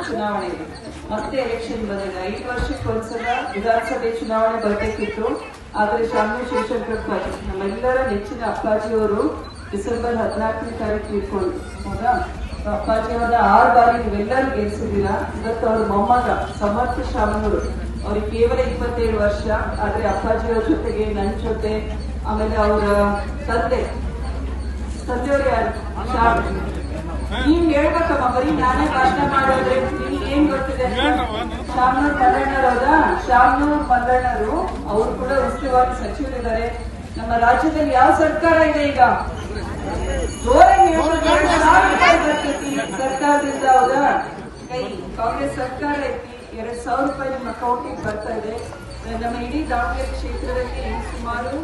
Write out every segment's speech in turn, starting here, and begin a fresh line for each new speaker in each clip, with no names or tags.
ಚುನಾವಣೆ ಮತ್ತೆ ಎಲೆಕ್ಷನ್ ಬಂದಿದೆ. 5 ವರ್ಷಕ್ಕೊಂದ್ಸಲ ವಿಧಾನಸಭೆ ಚುನಾವಣೆ ಬರಬೇಕಿತ್ತು. ಆದರೆ ಶಾಮನೂರು ಶಿವಶಂಕರಪ್ಪಾಜಿ ನಮ್ಮೆಲ್ಲರ ನೆಚ್ಚಿನ ಅಪ್ಪಾಜಿಯವರು ಡಿಸೆಂಬರ್ 14ನೇ ತಾರೀಕು ತೀರ್ಕೊಂಡು ಹೌದಾ. ಅಪ್ಪಾಜಿಯವರನ್ನ 6 ಬಾರಿ ನೀವೆಲ್ಲರೂ ಗೆಲ್ಸಿದ್ದೀರಾ. ಇವತ್ತು ಅವ್ರ ಮೊಮ್ಮಗ ಸಮರ್ಥ ಶಾಮನೂರು, ಅವ್ರಿಗೆ ಕೇವಲ 27 ವರ್ಷ. ಆದ್ರೆ ಅಪ್ಪಾಜಿಯವ್ರ ಜೊತೆಗೆ ನನ್ನ ಜೊತೆ, ಆಮೇಲೆ ಅವರ ತಂದೆಯವರು ಯಾರು ನೀವ್ ಹೇಳ್ಬೇಕಮ್ಮ, ಬರೀ ನಾನೇ ಭಾಷಣ ಮಾಡೋದ್ರೆ ನಿಮ್ಗೆ ಏನ್ ಗೊತ್ತಿದೆ? ಶಾಮನೂರ್ ಮಲ್ಲಣ್ಣರವರ ಶಾಮನೂರ್ ಮಲ್ಲಣ್ಣರು ಅವರು ಕೂಡ ಉಸ್ತುವಾರಿ ಸಚಿವರಿದ್ದಾರೆ. ನಮ್ಮ ರಾಜ್ಯದಲ್ಲಿ ಯಾವ ಸರ್ಕಾರ ಇದೆ ಈಗ? ಸರ್ಕಾರದಿಂದ ಹೌದಾ? ಕಾಂಗ್ರೆಸ್ ಸರ್ಕಾರ ಐತಿ. 2,000 ರೂಪಾಯಿ ನಿಮ್ಮ ಅಕೌಂಟಿಗೆ ಬರ್ತಾ ಇದೆ. ನಮ್ಮ ಇಡೀ ದಾವಣಗೆರೆ ಕ್ಷೇತ್ರದಲ್ಲಿ ಸುಮಾರು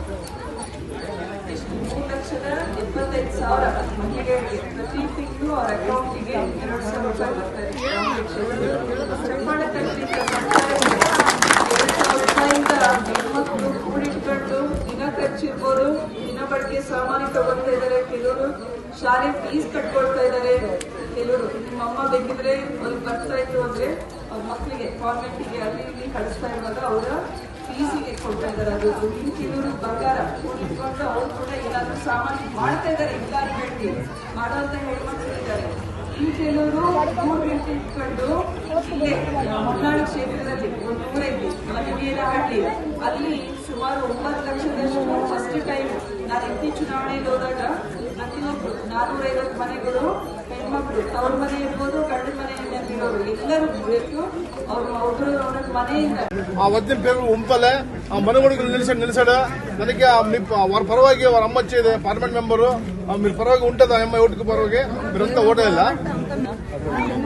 3,75,000 ಮಹಿಳೆಯರಿಗೆ ಪ್ರತಿ ತಿಂಗಳು ಅವರ ಅಕೌಂಟಿಗೆ 2,000 ರೂಪಾಯಿ ಬರ್ತಾ ಇದೆ. ಹೆಣ್ಮಕ್ಳು ಕೂಡಿಟ್ಕೊಂಡು ದಿನ ಖರ್ಚಿರ್ಬೋದು, ದಿನ ಬಳಕೆ ಸಾಮಾನು ತಗೊಳ್ತಾ ಇದ್ದಾರೆ. ಕೆಲವರು ಶಾಲೆ ಫೀಸ್ ಕಟ್ಕೊಳ್ತಾ ಇದ್ದಾರೆ. ಕೆಲವರು ನಿಮ್ಮಮ್ಮ ಬೇಕಿದ್ರೆ ಅಲ್ಲಿ ಬರ್ತಾ ಇದ್ರು ಅಂದ್ರೆ ಅವ್ರ ಮಕ್ಕಳಿಗೆ ಕಾನ್ವೆಂಟಿಗೆ ಅಲ್ಲಿ ಇಲ್ಲಿ ಕಳಿಸ್ತಾ ಇರುವಾಗ ಅವರ ಫೀಸಿಗೆ ಕೊಡ್ತಾ ಇದ್ದಾರೆ. ಅದು ಇನ್ನು ಕೆಲವರು ಬಂಗಾರ ಕೂಡಿಟ್ಕೊಂಡು ಅವ್ರು ಕೂಡ ಏನಾದ್ರೂ ಸಾಮಾನು ಮಾಡ್ತಾ ಇದ್ದಾರೆ. ಎಲ್ಲಾರು ಬೇಟಿ ಮಾಡೋಂತ ಹೆಣ್ಮಕ್ಳು ಇದ್ದಾರೆ. ಇನ್ನು ಕೆಲವರು ಇಟ್ಕೊಂಡು ಇಲ್ಲೇ ಹೊನ್ನಾಳಿ ಕ್ಷೇತ್ರದಲ್ಲಿ ಒಂದು ಊರೈತಿ ಮನೆಯೇನಹಳ್ಳಿ, ಅಲ್ಲಿ ಸುಮಾರು 9 ಲಕ್ಷದಷ್ಟು ಫಸ್ಟ್ ಟೈಮ್ ನಾನು ಇಂತಿ ಚುನಾವಣೆಯಲ್ಲಿ ಹೋದಾಗ ಪ್ರತಿಯೊಬ್ಬರು 450 ಮನೆಗಳು ಹೆಣ್ಮಕ್ಳು, ಅವ್ರ ಮನೆ ಇರ್ಬೋದು, ಗಂಡು ಮನೆಯಲ್ಲಿರೋರು ಎಲ್ಲರೂ ಬೇಕು. ಅವರು ಒಬ್ಬರು ಮನೆಯಿಂದ
ఆ వద్ద పేరు ఉంపలే ఆ మనుగోడుకు నిలిచాడు. ನನಗೆ వారి పరವಾಗಿ వారి అమ్మ వచ్చేది పార్లమెంట్ మెంబరు. మీరు పరವಾಗಿ ఉంటుందా అమ్మ ఓటుకు పరವಾಗಿ మీరంతా ఓటేయాలా?